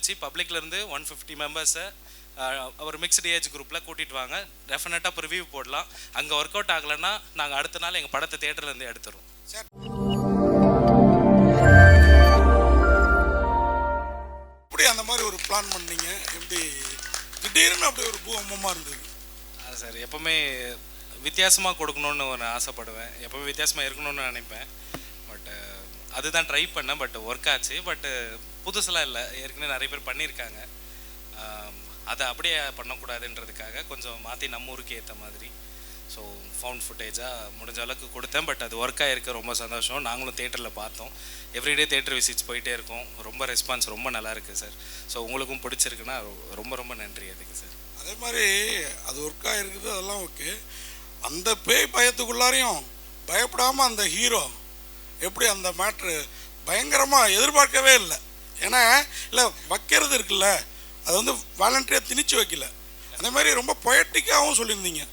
கழிச்சு பப்ளிக்லேருந்து 150 மெம்பர்ஸை ஒரு mixed age குரூப்பில் கூட்டிகிட்டு வாங்க. டெஃபினட்டாக இப்போ ரிவ்யூ போடலாம். அங்கே ஒர்க் அவுட் ஆகலைன்னா நாங்கள் அடுத்த நாள் எங்கள் படத்தை தேட்டர்லேருந்து எடுத்துருவோம். எப்படி அந்த மாதிரி ஒரு பிளான் பண்ணீங்க? எப்படி திடீர்னு அப்படி ஒரு பூகம்பமாக இருந்தது? சார் எப்போவுமே வித்தியாசமாக கொடுக்கணுன்னு ஒரு ஆசைப்படுவேன். எப்போவுமே வித்தியாசமாக இருக்கணும்னு நினைப்பேன். பட்டு அதுதான் ட்ரை பண்ணேன். பட் ஒர்க் ஆச்சு. பட்டு புதுசெல்லாம் இல்லை, ஏற்கனவே நிறைய பேர் பண்ணியிருக்காங்க. அதை அப்படியே பண்ணக்கூடாதுன்றதுக்காக கொஞ்சம் மாற்றி நம்ம ஊருக்கு ஏற்ற மாதிரி ஸோ ஃபவுண்ட் ஃபுட்டேஜாக முடிஞ்ச அளவுக்கு கொடுத்தேன். பட் அது ஒர்க் ஆகிருக்கு, ரொம்ப சந்தோஷம். நாங்களும் தேட்டரில் பார்த்தோம். எவ்ரிடே தேட்டர் விசிட்ஸ் போயிட்டே இருக்கோம். ரொம்ப ரெஸ்பான்ஸ் ரொம்ப நல்லா இருக்குது சார். ஸோ உங்களுக்கும் பிடிச்சிருக்குன்னா ரொம்ப ரொம்ப நன்றி அதுக்கு சார். அதே மாதிரி அது ஒர்க் ஆகிருக்குது, அதெல்லாம் ஓகே. அந்த பேய் பயத்துக்குள்ளாரையும் பயப்படாமல் அந்த ஹீரோ எப்படி அந்த மேட்ரு பயங்கரமாக எதிர்பார்க்கவே இல்லை. ஏன்னா இல்லை வைக்கிறது இருக்குல்ல, அது வந்து வாலண்டரியாக திணிச்சு வைக்கல. அதே மாதிரி ரொம்ப பொயட்டிக்காகவும் சொல்லியிருந்தீங்க.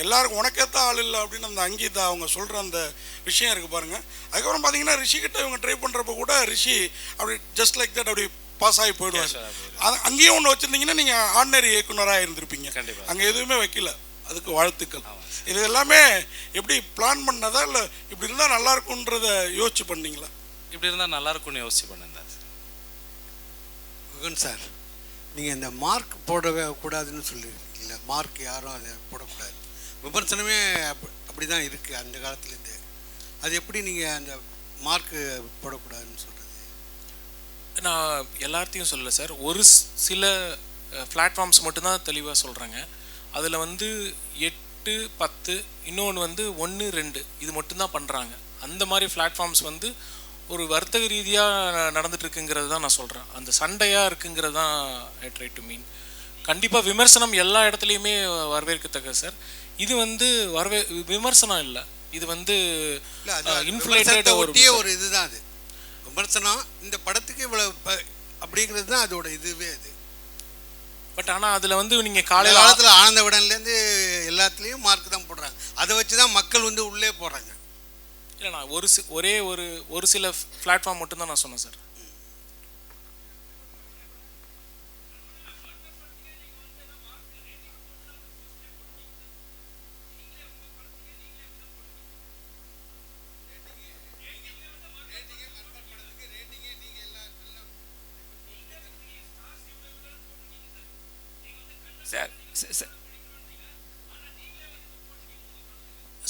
எல்லாருக்கும் உனக்கேற்ற ஆள் இல்லை அப்படின்னு அந்த அங்கீதா அவங்க சொல்கிற அந்த விஷயம் இருக்குது பாருங்கள். அதுக்கப்புறம் பார்த்தீங்கன்னா ரிஷிக்கிட்ட இவங்க ட்ரை பண்ணுறப்ப கூட ரிஷி அப்படி ஜஸ்ட் லைக் தட் அப்படி பாஸ் ஆகி போயிடுவார். அது அங்கேயும் ஒன்று வச்சுருந்தீங்கன்னா நீங்கள் ஆர்டினரி இயக்குனராக இருந்திருப்பீங்க. அங்கே எதுவுமே வைக்கல. அதுக்கு வாழ்த்துக்கள். இது எல்லாமே எப்படி பிளான் பண்ணதா இல்லை இப்படி இருந்தால் நல்லாயிருக்குன்றத யோசிச்சு பண்ணீங்களா? இப்படி இருந்தால் நல்லாயிருக்கும்னு யோசிச்சு பண்ணிருந்தேன் சார். குகன் சார், நீங்கள் இந்த மார்க் போடவே கூடாதுன்னு சொல்லியிருக்கீங்களா? மார்க் யாரும் அதை போடக்கூடாது, விமர்சனமே அப்படி தான் இருக்குது அந்த காலத்துலேருந்து. அது எப்படி நீங்கள் அந்த மார்க்கு போடக்கூடாதுன்னு சொல்கிறது? நான் எல்லாத்தையும் சொல்லலை சார், ஒரு சில பிளாட்ஃபார்ம்ஸ் மட்டும்தான் தெளிவாக சொல்கிறாங்க. அதில் வந்து 8, 10, இன்னொன்று வந்து 1, 2 இது மட்டும்தான் பண்ணுறாங்க. அந்த மாதிரி பிளாட்ஃபார்ம்ஸ் வந்து ஒரு வர்த்தக ரீதியாக நடந்துட்டுருக்குங்கிறது தான் நான் சொல்கிறேன். அந்த சண்டையாக இருக்குங்கிறது தான் ஐ ட்ரை டு மீன். கண்டிப்பாக விமர்சனம் எல்லா இடத்துலையுமே வரவேற்கத்தக்க சார். இது வந்து விமர்சனம் இல்லை, இது வந்து இன்ஃப்ளேட்டட் ஒரு இதுதான். அது விமர்சனம் இந்த படத்துக்கு இவ்வளோ அப்படிங்கிறது தான் அதோட இதுவே. அது பட் ஆனால் அதில் வந்து நீங்கள் காலத்தில் ஆனந்த விடன்லேருந்து எல்லாத்துலேயும் மார்க் தான் போடுறாங்க. அதை வச்சு தான் மக்கள் வந்து உள்ளே போடுறாங்க. இல்லை, நான் ஒரு சில பிளாட்ஃபார்ம் மட்டும்தான் நான் சொன்னேன் சார்.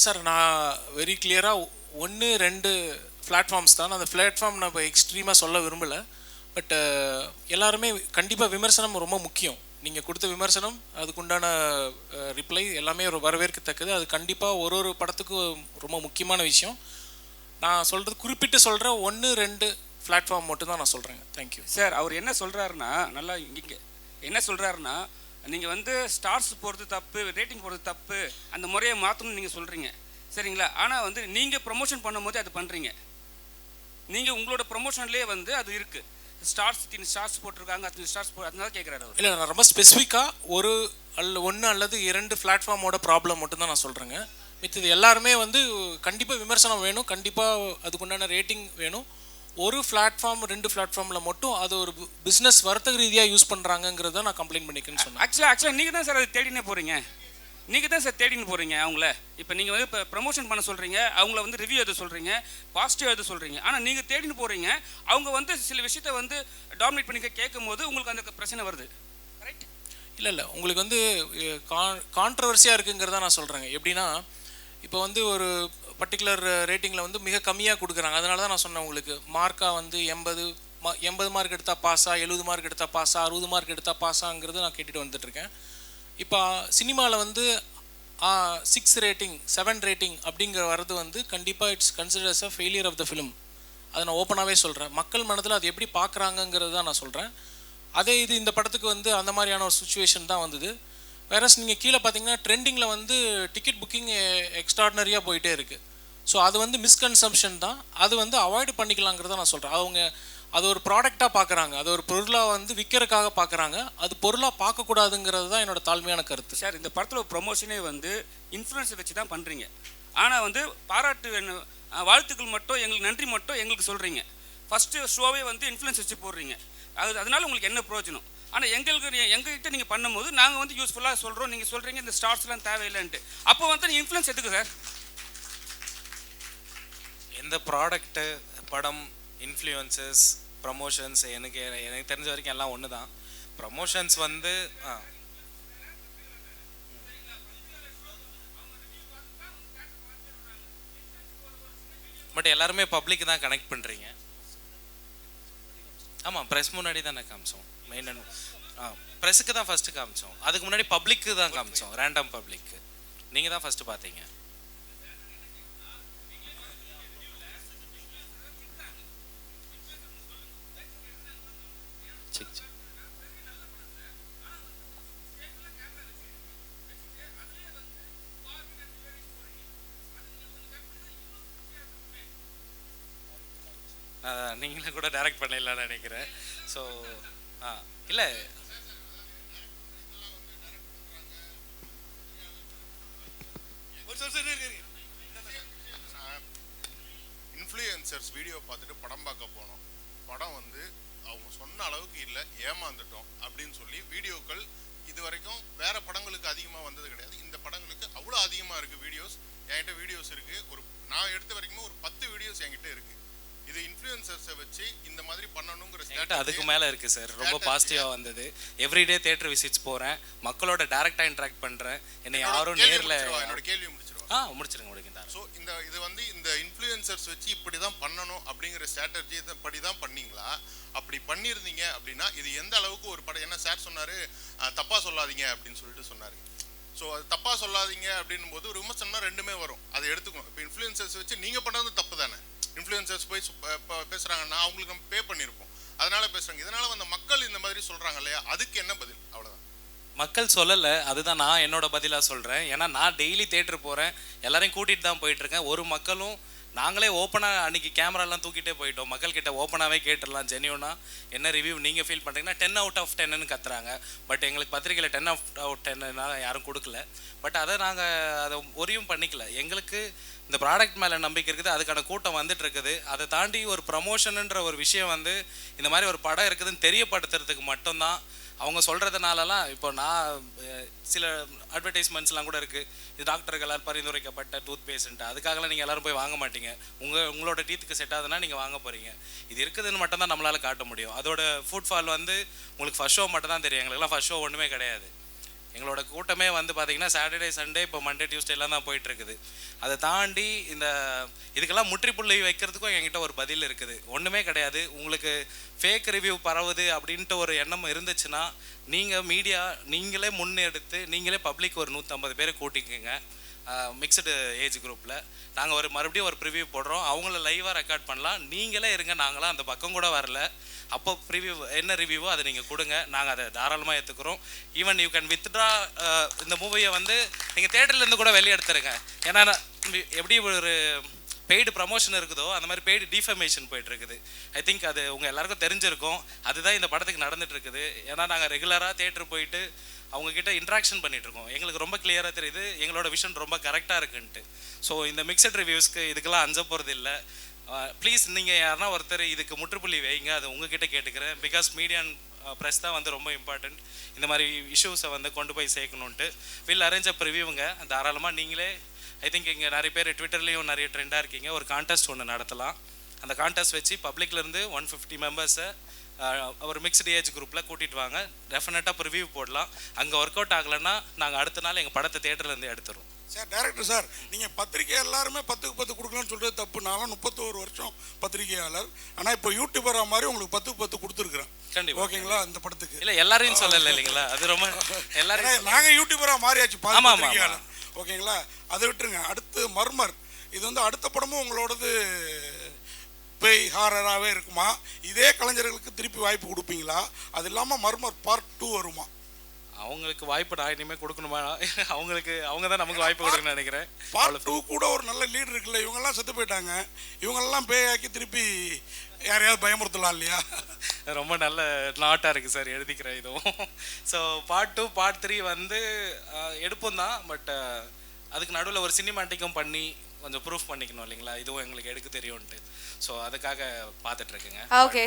சார் நான் வெரி கிளியராக 1, 2 பிளாட்ஃபார்ம்ஸ் தான். அந்த பிளாட்ஃபார்ம் நான் இப்போ எக்ஸ்ட்ரீமாக சொல்ல விரும்பலை. பட் எல்லாருமே கண்டிப்பாக விமர்சனம் ரொம்ப முக்கியம். நீங்கள் கொடுத்த விமர்சனம், அதுக்குண்டான ரிப்ளை எல்லாமே வரவேற்கத்தக்கது. அது கண்டிப்பாக ஒரு படத்துக்கும் ரொம்ப முக்கியமான விஷயம். நான் சொல்கிறது குறிப்பிட்டு சொல்கிற 1, 2 பிளாட்ஃபார்ம் மட்டும் தான் நான் சொல்கிறேங்க. Thank you sir. அவர் என்ன சொல்கிறாருன்னா, நல்லா இங்கே என்ன சொல்கிறாருன்னா, நீங்கள் வந்து ஸ்டார்ஸ் போகிறது தப்பு, ரேட்டிங் போகிறது தப்பு, அந்த முறையை மாற்றணும்னு நீங்கள் சொல்கிறீங்க, சரிங்களா? ஆனால் வந்து நீங்கள் ப்ரொமோஷன் பண்ணும்போது அது பண்ணுறீங்க. நீங்கள் உங்களோட ப்ரொமோஷன்லேயே வந்து அது இருக்குது. ஸ்டார்ஸ் போட்டிருக்காங்க, அது ஸ்டார்ஸ் அதனால கேட்குறாரு அவர். இல்லை, நான் ரொம்ப ஸ்பெசிஃபிக்காக 1 அல்லது 2 பிளாட்ஃபார்மோட ப்ராப்ளம் மட்டும்தான் நான் சொல்கிறேங்க. மித்தது எல்லாருமே வந்து கண்டிப்பாக விமர்சனம் வேணும், கண்டிப்பாக அதுக்குண்டான ரேட்டிங் வேணும். ஒரு பிளாட்ஃபார்ம் 2 பிளாட்ஃபார்மில் மட்டும் அது ஒரு பிஸ்னஸ் வர்த்தக ரீதியாக யூஸ் பண்ணுறாங்கிறத நான் கம்ப்ளைண்ட் பண்ணிக்கன்னு சொன்னேன். ஆக்சுவலாக நீங்கள் தான் சார் அதை தேடினே போகிறீங்க. நீங்கள் தான் சார் தேடின்னு போகிறீங்க அவங்கள. இப்போ நீங்கள் வந்து இப்போ ப்ரமோஷன் பண்ண சொல்கிறீங்க, அவங்கள வந்து ரிவ்யூ எது சொல்கிறீங்க, பாசிட்டிவ் எது சொல்கிறீங்க. ஆனால் நீங்கள் தேடின்னு போகிறீங்க, அவங்க வந்து சில விஷயத்த வந்து டாமினேட் பண்ணி கேட்கும் போது உங்களுக்கு அந்த பிரச்சனை வருது. ரைட்? இல்லை, உங்களுக்கு வந்து கான்ட்ரவர்சியாக இருக்குங்கிறத நான் சொல்கிறேங்க. எப்படின்னா, இப்போ வந்து ஒரு பர்டிகுலர் ரேட்டிங்கில் வந்து மிக கம்மியாக கொடுக்குறாங்க. அதனால தான் நான் சொன்னேன் உங்களுக்கு, மார்க்காக வந்து 80 மார்க் எடுத்தால் பாஸா, 70 மார்க் எடுத்தால் பாஸா, 60 மார்க் எடுத்தால் பாஸாங்கிறது நான் கேட்டுட்டு வந்துட்டுருக்கேன். இப்போ சினிமாவில் வந்து 6 ரேட்டிங் 7 ரேட்டிங் அப்படிங்கிற வர்றது வந்து கண்டிப்பாக it's considers a failure of the film. அதை நான் ஓப்பனாகவே சொல்கிறேன். மக்கள் மனதில் அது எப்படி பார்க்குறாங்கங்கிறது தான் நான் சொல்கிறேன். அதே இது இந்த படத்துக்கு வந்து அந்த மாதிரியான ஒரு சுச்சுவேஷன் தான் வந்தது. வேறஸ் நீங்கள் கீழே பார்த்தீங்கன்னா ட்ரெண்டிங்கில் வந்து டிக்கெட் புக்கிங் எக்ஸ்ட்ராடினரியாக போயிட்டே இருக்குது. ஸோ அது வந்து மிஸ்கன்சம்ஷன் தான். அது வந்து அவாய்டு பண்ணிக்கலாங்கிறத நான் சொல்கிறேன். அவங்க அது ஒரு ப்ராடக்டாக பார்க்குறாங்க, அது ஒரு பொருளாக வந்து விற்கிறதுக்காக பார்க்குறாங்க. அது பொருளாக பார்க்கக்கூடாதுங்கிறது தான் என்னோட தாழ்மையான கருத்து. சார், இந்த படத்தில் ப்ரொமோஷனே வந்து இன்ஃப்ளூயன்ஸை வச்சு தான் பண்ணுறீங்க. ஆனால் வந்து பாராட்டு வாழ்த்துக்கள் மட்டும், எங்களுக்கு நன்றி மட்டும் எங்களுக்கு சொல்கிறீங்க. ஃபஸ்ட்டு ஷோவே வந்து இன்ஃப்ளூயன்ஸ் வச்சு போடுறீங்க. அதனால உங்களுக்கு என்ன பிரயோஜனம்? ஆனால் எங்ககிட்ட நீங்கள் பண்ணும்போது நாங்கள் வந்து யூஸ்ஃபுல்லாக சொல்கிறோம், நீங்கள் சொல்கிறீங்க இந்த ஸ்டார்ஸ்லாம் தேவையில்லைன்ட்டு. அப்போ வந்து இன்ஃப்ளூயன்ஸ் எதுக்கு சார்? எந்த ப்ராடக்ட்டு, படம், இன்ஃப்ளூயன்சஸ், ப்ரமோஷன்ஸ் எனக்கு தெரிஞ்ச வரைக்கும் எல்லாம் ஒன்று தான். ப்ரமோஷன்ஸ் வந்து பட் எல்லாருமே பப்ளிக் தான் கனெக்ட் பண்ணுறீங்க. ஆமாம், ப்ரெஸ் முன்னாடி தானே காமிச்சோம். மெயின் ப்ரெஸ்ஸுக்கு தான் ஃபஸ்ட்டு காமிச்சோம். அதுக்கு முன்னாடி பப்ளிக்கு தான் காமிச்சோம், ரேண்டம் பப்ளிக்கு. நீங்கள் தான் ஃபஸ்ட்டு பார்த்தீங்க. நீங்களே கூட டைரக்ட் பண்ணிடலான்னு நினைக்கிறேன். ஸோ இல்லை இன்ஃப்ளூயன்சர்ஸ் வீடியோ பார்த்துட்டு படம் பார்க்க போனோம். படம் வந்து அவங்க சொன்ன அளவுக்கு இல்லை, ஏமாந்துட்டோம் அப்படின்னு சொல்லி வீடியோக்கள் இது வரைக்கும் வேற படங்களுக்கு அதிகமாக வந்தது கிடையாது. இந்த படங்களுக்கு அவ்வளோ அதிகமாக இருக்குது வீடியோஸ். என்கிட்ட வீடியோஸ் இருக்குது. நான் எடுத்த வரைக்கும் ஒரு 10 வீடியோஸ் என்கிட்ட இருக்குது. இது இன்ஃப்ளூயன்சர்ஸை வச்சு இந்த மாதிரி பண்ணணுங்கிற ஸ்ட்ராட்டஜி அதுக்கு மேலே இருக்குது சார். ரொம்ப பாசிட்டிவாக வந்தது. எவ்ரிடே தியேட்டர் விசிட்ஸ் போகிறேன், மக்களோட டைரக்டாக இன்ட்ராக்ட் பண்ணுறேன். என்னை யாரும் நேரில் என்னோட கேள்வி முடிச்சிருவா. முடிச்சிருங்க முடிக்கின்றார். ஸோ இது வந்து இந்த இன்ஃப்ளூயன்சர்ஸ் வச்சு இப்படி தான் பண்ணணும் அப்படிங்கிற ஸ்ட்ராட்டஜி படி தான் பண்ணீங்களா? அப்படி பண்ணியிருந்தீங்க அப்படின்னா இது எந்த அளவுக்கு ஒரு படம், என்ன சார் சொன்னார், தப்பாக சொல்லாதீங்க அப்படின்னு சொல்லிட்டு சொன்னார். ஸோ அது தப்பாக சொல்லாதீங்க அப்படின்னும் போது ஒரு விமர்சனம்னா ரெண்டுமே வரும், அதை எடுத்துக்கணும். இப்போ இன்ஃப்ளூயன்சர்ஸ் வச்சு நீங்கள் பண்ணுறது தப்பு தானே. இன்ஃப்ளூயன்சர்ஸ் போய் பேசுகிறாங்கன்னா அவங்களுக்கு நம்ம பே பண்ணியிருப்போம், அதனால பேசுகிறாங்க. இதனால வந்து மக்கள் இந்த மாதிரி சொல்கிறாங்க இல்லையா, அதுக்கு என்ன பதில்? அவ்வளோதான். மக்கள் சொல்லலை, அதுதான் நான் என்னோட பதிலாக சொல்கிறேன். ஏன்னா நான் டெய்லி தேட்டர் போகிறேன், எல்லாரையும் கூட்டிகிட்டு தான் போயிட்டுருக்கேன். ஒரு மக்களும் நாங்களே ஓப்பனாக அன்றைக்கி கேமராலாம் தூக்கிட்டே போயிட்டோம். மக்கள்கிட்ட ஓப்பனாகவே கேட்டுடலாம், ஜென்யூனாக என்ன ரிவ்யூ நீங்கள் ஃபீல் பண்ணுறீங்கன்னா 10 out of 10ன்னு கத்துறாங்க. பட் எங்களுக்கு பத்திரிக்கையில் 10 out of 10 யாரும் கொடுக்கல. பட் அதை நாங்கள் அதை ஒரியும் பண்ணிக்கல. எங்களுக்கு இந்த ப்ராடக்ட் மேலே நம்பிக்கை இருக்குது, அதுக்கான கூட்டம் வந்துட்டு இருக்குது. அதை தாண்டி ஒரு ப்ரமோஷனுன்ற ஒரு விஷயம் வந்து இந்த மாதிரி ஒரு படம் இருக்குதுன்னு தெரியப்படுத்துறதுக்கு மட்டும்தான். அவங்க சொல்கிறதுனாலலாம் இப்போ நான் சில அட்வர்டைஸ்மெண்ட்ஸ்லாம் கூட இருக்குது, இது டாக்டர்களால் பரிந்துரைக்கப்பட்ட டூத் பேஸ்ட்டு, அதுக்காகலாம் நீங்கள் எல்லோரும் போய் வாங்க மாட்டீங்க. உங்களோட டீத்துக்கு செட் ஆகுதுன்னா நீங்கள் வாங்க போகிறீங்க. இது இருக்குதுன்னு மட்டும் தான் நம்மளால் காட்ட முடியும். அதோட ஃபுட்ஃபால் வந்து உங்களுக்கு ஃபர்ஸ்ட் ஷோ மட்டும் தான் தெரியும். எங்களுக்குலாம் ஃபர்ஸ்ட் ஷோ ஒன்றுமே கிடையாது. எங்களோட கூட்டமே வந்து பார்த்திங்கன்னா சாட்டர்டே சண்டே இப்போ மண்டே டியூஸ்டேலாம் தான் போயிட்டுருக்குது. அதை தாண்டி இந்த இதுக்கெல்லாம் முற்றுப்புள்ளி வைக்கிறதுக்கும் என்கிட்ட ஒரு பதில் இருக்குது. ஒன்றுமே கிடையாது. உங்களுக்கு ஃபேக் ரிவ்யூ பரவுது அப்படின்ட்டு ஒரு எண்ணம் இருந்துச்சுன்னா நீங்கள் மீடியா நீங்களே முன்னெடுத்து நீங்களே பப்ளிக் ஒரு 150 பேரை கூட்டிக்கோங்க. மிக்சடு ஏஜ் குரூப்பில் நாங்கள் மறுபடியும் ஒரு ப்ரிவ்யூ போடுறோம், அவங்கள லைவாக ரெக்கார்ட் பண்ணலாம். நீங்களே இருங்க, நாங்களாம் அந்த பக்கம் கூட வரல. அப்போ ப்ரிவ்யூ என்ன ரிவ்யூவோ அதை நீங்கள் கொடுங்க, நாங்கள் அதை தாராளமாக ஏற்றுக்கிறோம். ஈவன் யூ கேன் வித்ட்ரா இந்த மூவியை வந்து நீங்கள் தேட்டர்லேருந்து கூட வெளியே எடுத்துருங்க. ஏன்னா எப்படி ஒரு பெய்டு ப்ரமோஷன் இருக்குதோ அந்த மாதிரி பெய்டு டிஃபமேஷன் போயிட்டுருக்குது. ஐ திங்க் அது உங்கள் எல்லாருக்கும் தெரிஞ்சிருக்கும். அதுதான் இந்த படத்துக்கு நடந்துட்டு இருக்குது. ஏன்னா நாங்கள் ரெகுலராக தேட்டர் போயிட்டு அவங்கக்கிட்ட இன்ட்ராக்ஷன் பண்ணிகிட்ருக்கோம். எங்களுக்கு ரொம்ப கிளியராக தெரியுது எங்களோட விஷன் ரொம்ப கரெக்டாக இருக்குன்ட்டு. ஸோ இந்த மிக்சட் ரிவ்யூஸ்க்கு இதுக்கெல்லாம் அஞ்ச போகிறது இல்லை. ப்ளீஸ் நீங்கள் யாருன்னா ஒருத்தர் இதுக்கு முற்றுப்புள்ளி வைங்க, அது உங்ககிட்ட கேட்டுக்கிறேன். பிகாஸ் மீடியா அண்ட் ப்ரெஸ் தான் வந்து ரொம்ப இம்பார்ட்டண்ட். இந்த மாதிரி இஷ்யூஸை வந்து கொண்டு போய் சேர்க்கணுன்ட்டு வில் அரேஞ்ச் அப் ரிவ்யூங்க. தாராளமாக நீங்களே, ஐ திங்க் இங்கே நிறைய பேர் ட்விட்டர்லேயும் நிறைய ட்ரெண்டாக இருக்கீங்க, ஒரு கான்டெஸ்ட் ஒன்று நடத்தலாம். அந்த கான்டெஸ்ட் வச்சு பப்ளிக்லேருந்து 150 மெம்பர்ஸை ஒரு மிக்ஸ்டு ஏஜ் குரூப்பில் கூட்டிகிட்டு வாங்க. டெஃபினட்டாக ரிவ்யூ போடலாம். அங்கே ஒர்க் அவுட் ஆகலைன்னா நாங்கள் அடுத்த நாள் எங்கள் படத்தை தேட்டர்லேருந்து எடுத்துருவோம். சார் டைரக்டர் சார், நீங்கள் பத்திரிக்கை எல்லாருமே 10க்கு 10 கொடுக்கலான்னு சொல்கிறது தப்பு. நானும் 31 வருஷம் பத்திரிகையாளர். ஆனால் இப்போ யூடியூபராக மாதிரி உங்களுக்கு 10க்கு 10 கொடுத்துருக்குறேன். கண்டிப்பாக ஓகேங்களா? அந்த படத்துக்கு இல்லை எல்லாரையும் சொல்லலை இல்லைங்களா, அது ரொம்ப எல்லாரும் நாங்கள் யூடியூபராக மாறியாச்சு பத்திரிகையாளர். ஓகேங்களா? அதை விட்டுருங்க. அடுத்து மர்மர், இது வந்து அடுத்த படமும் உங்களோடது பேய் ஹாரராகவே இருக்குமா? இதே கலைஞர்களுக்கு திருப்பி வாய்ப்பு கொடுப்பீங்களா? அது இல்லாமல் மர்மர் பார்ட் 2 வருமா? அவங்களுக்கு வாய்ப்பு நான் இனிமேல் கொடுக்கணுமா? அவங்க தான் நமக்கு வாய்ப்பு கொடுக்கணும்னு நினைக்கிறேன். பார்ட் 2 கூட ஒரு நல்ல லீட் இருக்குல்ல, இவங்கெல்லாம் செத்து போயிட்டாங்க, இவங்கெல்லாம் பேயாக்கி திருப்பி யாரையாவது பயமுறுத்தலாம் இல்லையா? ரொம்ப நல்ல நாட்டாக இருக்குது சார், எழுதிக்கிறேன் இதுவும். ஸோ பார்ட் 2 பார்ட் 3 வந்து எடுப்போம் தான். பட் அதுக்கு நடுவில் ஒரு சினிமாட்டிக்கும் பண்ணி கொஞ்சம் ப்ரூஃப் பண்ணிக்கணும் இல்லைங்களா, இதுவும் எங்களுக்கு எடுக்க தெரியும்ன்ட்டு. ஸோ அதுக்காக பார்த்துட்ருக்குங்க. Okay,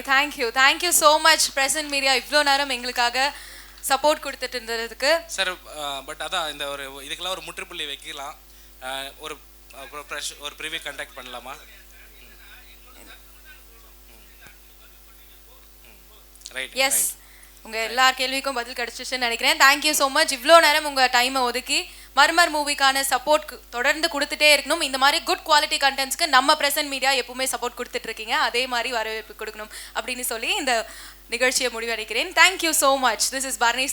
thank you so much present media இவ்வளோ நேரம் எங்களுக்காக சப்போர்ட் கொடுத்துட்டு இருந்ததுக்கு. சார் பட் அதான் இந்த ஒரு இதுக்கெல்லாம் ஒரு முற்றுப்புள்ளி வைக்கலாம். ஒரு ஒரு ப்ரிவியூ கண்டக்ட் பண்ணலாமா? ரைட். எஸ், உங்கள் எல்லார் கேள்விக்கும் பதில் கிடச்சிச்சுன்னு நினைக்கிறேன். Thank you so much. இவ்வளோ நேரம் உங்கள் டைமை ஒதுக்கி மர்மர் மூவிக்கான சப்போர்ட் தொடர்ந்து கொடுத்துட்டே இருக்கணும். இந்த மாதிரி குட் குவாலிட்டி கண்டென்ட்ஸ்க்கு நம்ம பிரசன்ட் மீடியா எப்பவுமே சப்போர்ட் கொடுத்துட்ருக்கீங்க, அதே மாதிரி வரவேற்பு கொடுக்கணும் அப்படின்னு சொல்லி இந்த நிகழ்ச்சியை முடிவடைக்கிறேன். Thank you so much. This is Barney.